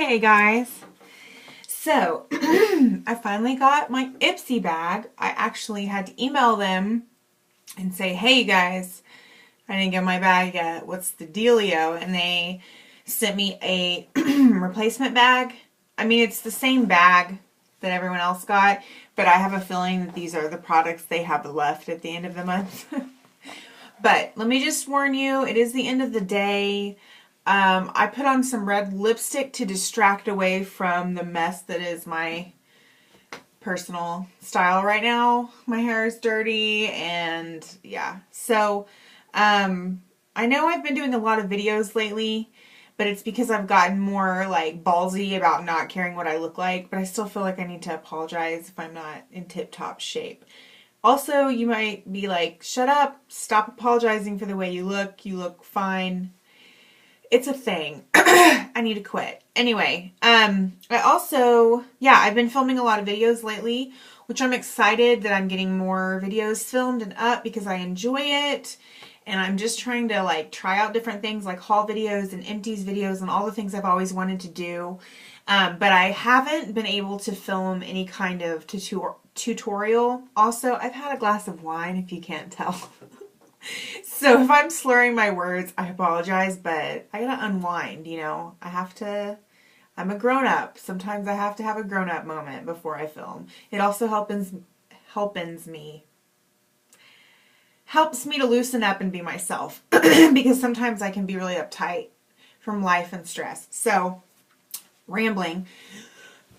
Hey guys. So, I finally got my Ipsy bag. I actually had to email them and say, hey guys, I didn't get my bag yet. What's the dealio? And they sent me a replacement bag. I mean, it's the same bag that everyone else got, but I have a feeling that these are the products they have left at the end of the month. But let me just warn you, it is the end of the day. I put on some red lipstick to distract away from the mess that is my personal style right now. My hair is dirty and yeah. So, I know I've been doing a lot of videos lately, but it's because I've gotten more like ballsy about not caring what I look like, but I still feel like I need to apologize if I'm not in tip-top shape. Also, you might be like, shut up, stop apologizing for the way you look fine. It's a thing. I need to quit. Anyway, I've been filming a lot of videos lately, which I'm excited that I'm getting more videos filmed and up because I enjoy it. And I'm just trying to like try out different things like haul videos and empties videos and all the things I've always wanted to do. But I haven't been able to film any kind of tutorial. Also, I've had a glass of wine if you can't tell. So if I'm slurring my words, I apologize, but I gotta unwind, you know. I'm a grown-up. Sometimes I have to have a grown-up moment before I film. It also helps me to loosen up and be myself because sometimes I can be really uptight from life and stress. So, rambling.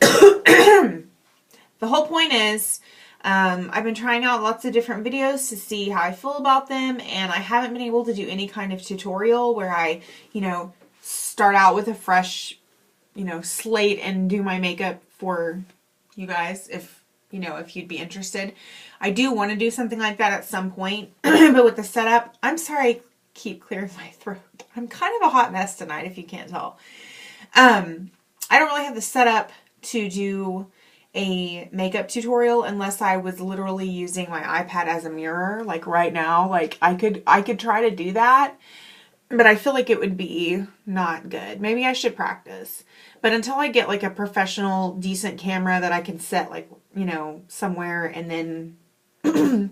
The whole point is, I've been trying out lots of different videos to see how I feel about them, and I haven't been able to do any kind of tutorial where I, start out with a fresh, slate and do my makeup for you guys if you'd be interested. I do want to do something like that at some point, but with the setup, I'm sorry I keep clearing my throat. I'm kind of a hot mess tonight if you can't tell. I don't really have the setup to do a makeup tutorial unless I was literally using my iPad as a mirror, like right now. Like I could try to do that, but I feel like it would be not good. Maybe I should practice. But until I get like a professional decent camera that I can set like, somewhere and then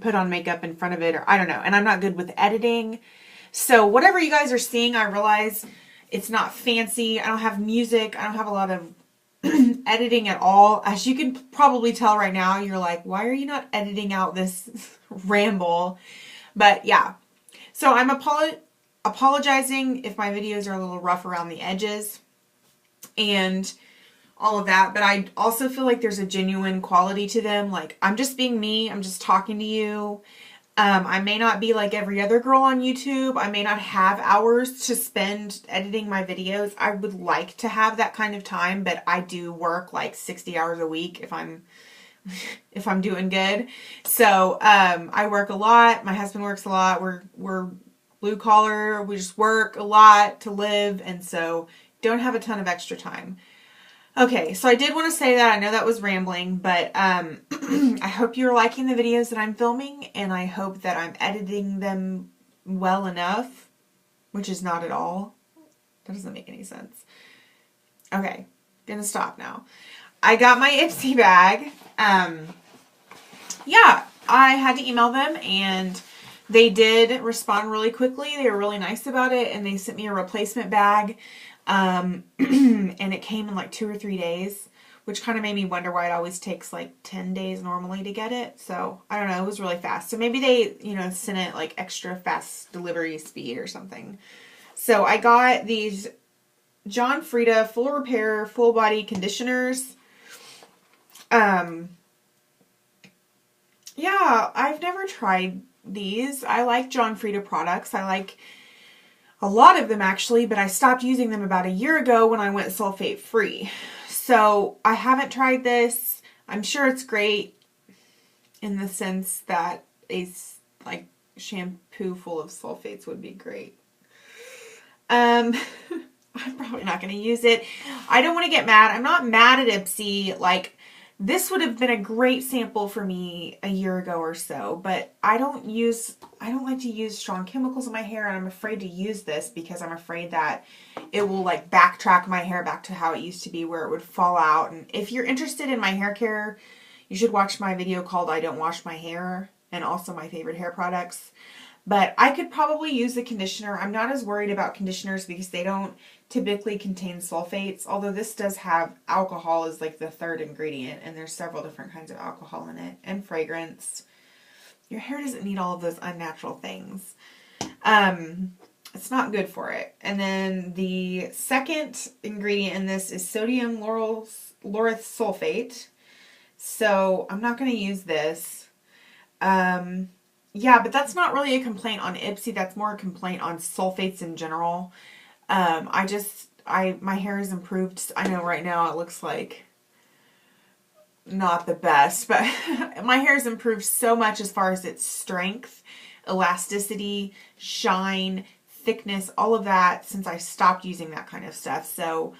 put on makeup in front of it, or I don't know. And I'm not good with editing. So whatever you guys are seeing, I realize it's not fancy. I don't have music. I don't have a lot of editing at all. As you can probably tell right now, you're like, why are you not editing out this ramble? But yeah, so I'm apologizing if my videos are a little rough around the edges and all of that, but I also feel like there's a genuine quality to them. Like, I'm just being me. I'm just talking to you. I may not be like every other girl on YouTube. I may not have hours to spend editing my videos. I would like to have that kind of time, but I do work like 60 hours a week if I'm doing good. So, I work a lot. My husband works a lot. We're blue collar. We just work a lot to live, and so don't have a ton of extra time. Okay, so I did want to say that. I know that was rambling, but I hope you're liking the videos that I'm filming, and I hope that I'm editing them well enough, which is not at all. That doesn't make any sense. Okay, gonna stop now. I got my Ipsy bag. Yeah, I had to email them, and they did respond really quickly. They were really nice about it, and they sent me a replacement bag. And it came in like 2 or 3 days, which kind of made me wonder why it always takes like 10 days normally to get it. So I don't know, it was really fast. So maybe they, sent it like extra fast delivery speed or something. So I got these John Frieda full repair, full body conditioners. Yeah, I've never tried these. I like John Frieda products. I like a lot of them actually, but I stopped using them about a year ago when I went sulfate free. So I haven't tried this. I'm sure it's great in the sense that a like shampoo full of sulfates would be great. I'm probably not going to use it. I don't want to get mad. I'm not mad at Ipsy. Like, This would have been a great sample for me a year ago or so, but I don't like to use strong chemicals in my hair, and I'm afraid to use this because I'm afraid that it will like backtrack my hair back to how it used to be where it would fall out. And if you're interested in my hair care, you should watch my video called I Don't Wash My Hair, and also my favorite hair products. But I could probably use the conditioner. I'm not as worried about conditioners because they don't typically contain sulfates, although this does have alcohol as like the third ingredient, and there's several different kinds of alcohol in it, and fragrance. Your hair doesn't need all of those unnatural things. It's not good for it. And then the second ingredient in this is sodium lauryl sulfate. So I'm not going to use this. Yeah, but that's not really a complaint on Ipsy. That's more a complaint on sulfates in general. My hair has improved. I know right now it looks like not the best, but my hair has improved so much as far as its strength, elasticity, shine, thickness, all of that since I stopped using that kind of stuff. So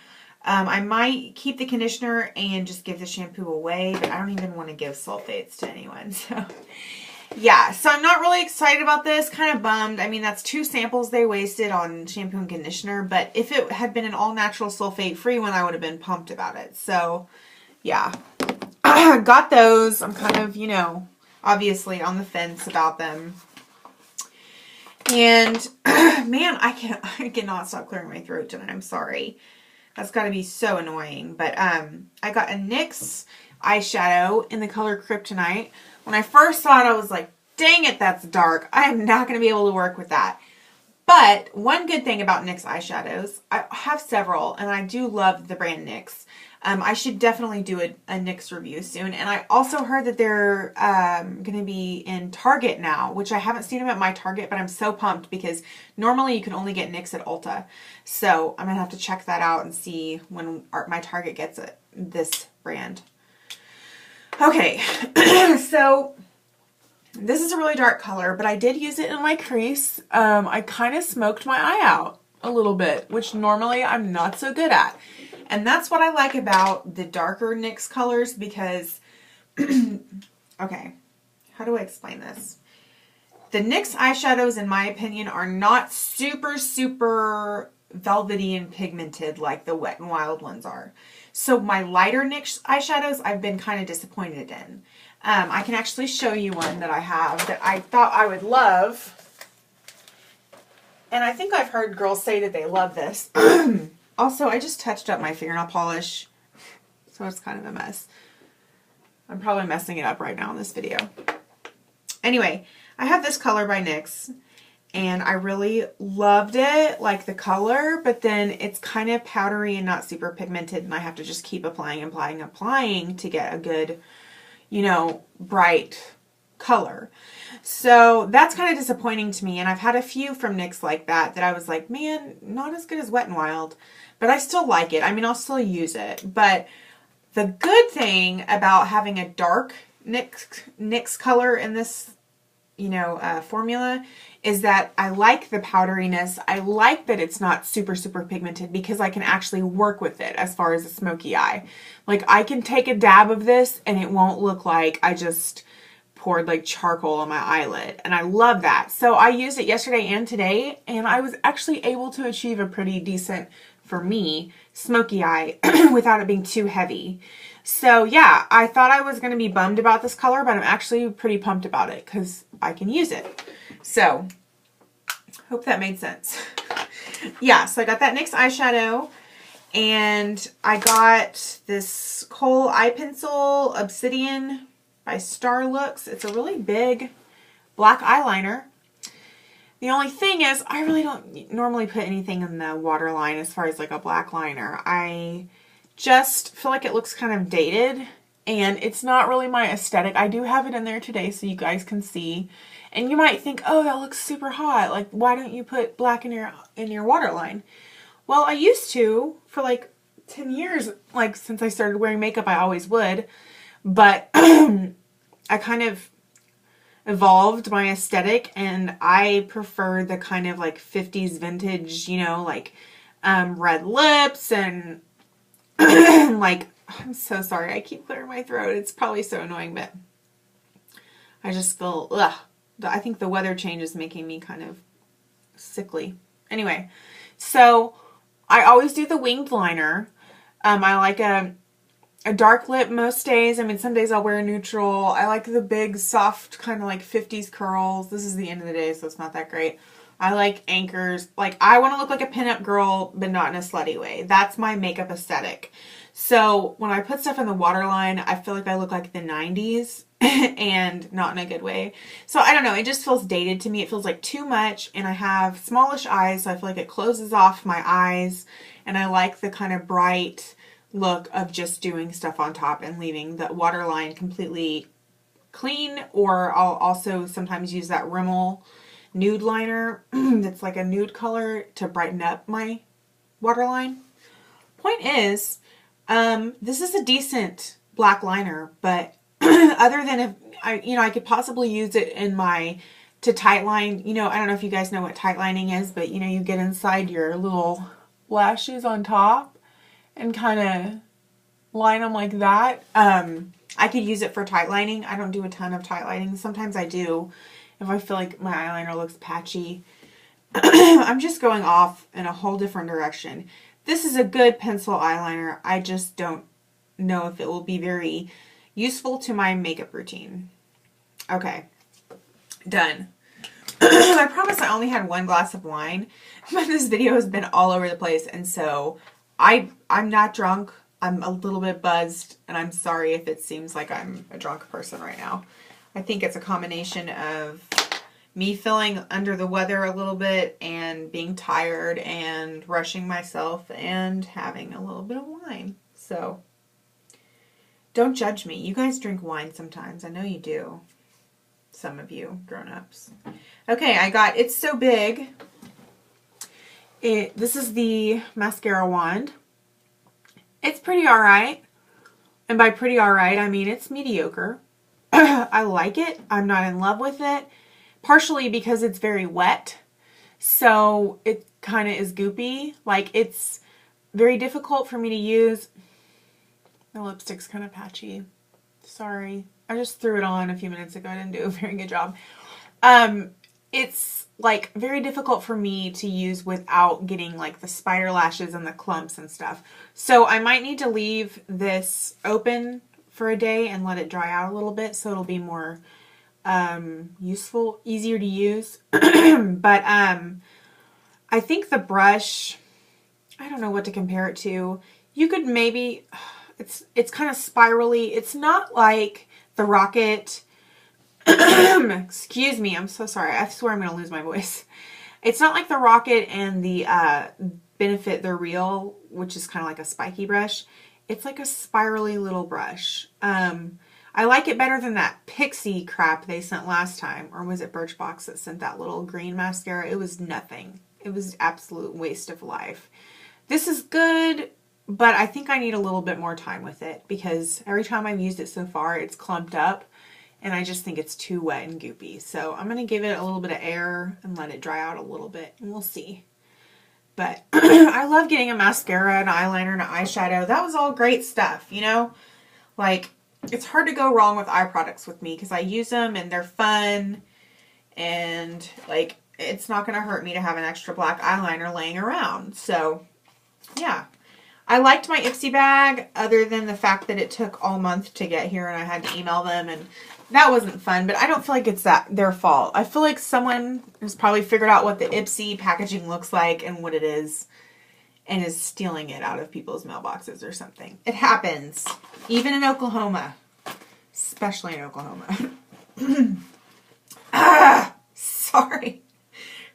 I might keep the conditioner and just give the shampoo away, but I don't even want to give sulfates to anyone. So yeah, so I'm not really excited about this, kind of bummed. I mean, that's 2 samples they wasted on shampoo and conditioner, but if it had been an all-natural sulfate-free one, I would have been pumped about it. So, yeah. Got those. I'm kind of, you know, obviously on the fence about them. And, man, I cannot stop clearing my throat tonight. I'm sorry. That's got to be so annoying. But, I got a NYX eyeshadow in the color Kryptonite. When I first saw it, I was like, dang it, that's dark. I am not going to be able to work with that. But one good thing about NYX eyeshadows, I have several, and I do love the brand NYX. I should definitely do a NYX review soon. And I also heard that they're going to be in Target now, which I haven't seen them at my Target, but I'm so pumped because normally you can only get NYX at Ulta. So I'm going to have to check that out and see when my Target gets this brand. Okay, so this is a really dark color, but I did use it in my crease. I kind of smoked my eye out a little bit, which normally I'm not so good at. And that's what I like about the darker NYX colors because, okay, how do I explain this? The NYX eyeshadows, in my opinion, are not super, super velvety and pigmented like the Wet n Wild ones are. So my lighter NYX eyeshadows, I've been kind of disappointed in. I can actually show you one that I have that I thought I would love. And I think I've heard girls say that they love this. Also, I just touched up my fingernail polish, so it's kind of a mess. I'm probably messing it up right now in this video. Anyway, I have this color by NYX. And I really loved it, like the color, but then it's kind of powdery and not super pigmented, and I have to just keep applying and applying and applying to get a good, you know, bright color. So that's kind of disappointing to me, and I've had a few from NYX like that I was like, man, not as good as Wet n Wild, but I still like it. I mean, I'll still use it, but the good thing about having a dark NYX color in this, you know, formula is that I like the powderiness. I like that it's not super, super pigmented because I can actually work with it as far as a smoky eye. Like I can take a dab of this and it won't look like I just poured like charcoal on my eyelid. And I love that. So I used it yesterday and today, and I was actually able to achieve a pretty decent, for me, smoky eye without it being too heavy. So yeah, I thought I was going to be bummed about this color, but I'm actually pretty pumped about it because I can use it. So, hope that made sense. Yeah, so I got that NYX eyeshadow, and I got this Kohl eye pencil Obsidian by Starlooks. It's a really big black eyeliner. The only thing is, I really don't normally put anything in the waterline as far as like a black liner. I just feel like it looks kind of dated, and it's not really my aesthetic. I do have it in there today so you guys can see. And you might think, oh, that looks super hot. Like, why don't you put black in your waterline? Well, I used to for like 10 years. Like, since I started wearing makeup, I always would. But I kind of evolved my aesthetic, and I prefer the kind of like 50s vintage, you know, like red lips and like I'm so sorry. I keep clearing my throat. It's probably so annoying, but I just feel, ugh. I think the weather change is making me kind of sickly. Anyway, so I always do the winged liner. I like a dark lip most days. I mean, some days I'll wear a neutral. I like the big, soft, kind of like 50s curls. This is the end of the day, so it's not that great. I like anchors. Like, I want to look like a pinup girl, but not in a slutty way. That's my makeup aesthetic. So when I put stuff in the waterline, I feel like I look like the 90s and not in a good way. So I don't know. It just feels dated to me. It feels like too much, and I have smallish eyes, so I feel like it closes off my eyes, and I like the kind of bright look of just doing stuff on top and leaving the waterline completely clean. Or I'll also sometimes use that Rimmel nude liner that's like a nude color to brighten up my waterline. Point is, this is a decent black liner, but other than if I could possibly use it in to tight line. I don't know if you guys know what tight lining is, but you get inside your little lashes on top and kind of line them like that. I could use it for tight lining. I don't do a ton of tight lining. Sometimes I do if I feel like my eyeliner looks patchy. I'm just going off in a whole different direction. This is a good pencil eyeliner. I just don't know if it will be very useful to my makeup routine. Okay, done. I promise I only had one glass of wine, but this video has been all over the place, and so I'm not drunk. I'm a little bit buzzed, and I'm sorry if it seems like I'm a drunk person right now. I think it's a combination of me feeling under the weather a little bit and being tired and rushing myself and having a little bit of wine. So don't judge me. You guys drink wine sometimes. I know you do. Some of you grown-ups. Okay, I got It's So Big. This is the mascara wand. It's pretty alright. And by pretty alright, I mean it's mediocre. I like it. I'm not in love with it. Partially because it's very wet. So it kind of is goopy. Like, it's very difficult for me to use. My lipstick's kind of patchy. Sorry. I just threw it on a few minutes ago. I didn't do a very good job. It's like very difficult for me to use without getting like the spider lashes and the clumps and stuff. So I might need to leave this open for a day and let it dry out a little bit so it'll be more useful, easier to use. But I think the brush, I don't know what to compare it to. You could maybe, it's kind of spirally. It's not like the Rocket. Excuse me, I'm so sorry. I swear I'm going to lose my voice. It's not like the Rocket and the Benefit the Real, which is kind of like a spiky brush. It's like a spirally little brush. I like it better than that Pixie crap they sent last time. Or was it Birchbox that sent that little green mascara? It was nothing. It was absolute waste of life. This is good, but I think I need a little bit more time with it because every time I've used it so far, it's clumped up. And I just think it's too wet and goopy. So I'm going to give it a little bit of air and let it dry out a little bit. And we'll see. But I love getting a mascara, an eyeliner, and an eyeshadow. That was all great stuff, Like, it's hard to go wrong with eye products with me because I use them and they're fun. And, like, it's not going to hurt me to have an extra black eyeliner laying around. So, yeah. I liked my Ipsy bag other than the fact that it took all month to get here and I had to email them, and that wasn't fun, but I don't feel like it's their fault. I feel like someone has probably figured out what the Ipsy packaging looks like and what it is and is stealing it out of people's mailboxes or something. It happens. Even in Oklahoma. Especially in Oklahoma. Sorry.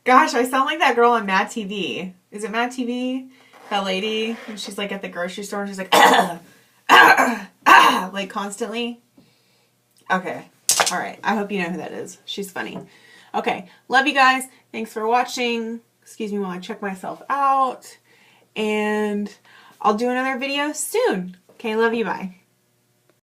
Gosh, I sound like that girl on Mad TV. Is it Mad TV? That lady, and she's like at the grocery store, and she's like, like constantly. Okay. All right. I hope you know who that is. She's funny. Okay. Love you guys. Thanks for watching. Excuse me while I check myself out. And I'll do another video soon. Okay. Love you. Bye.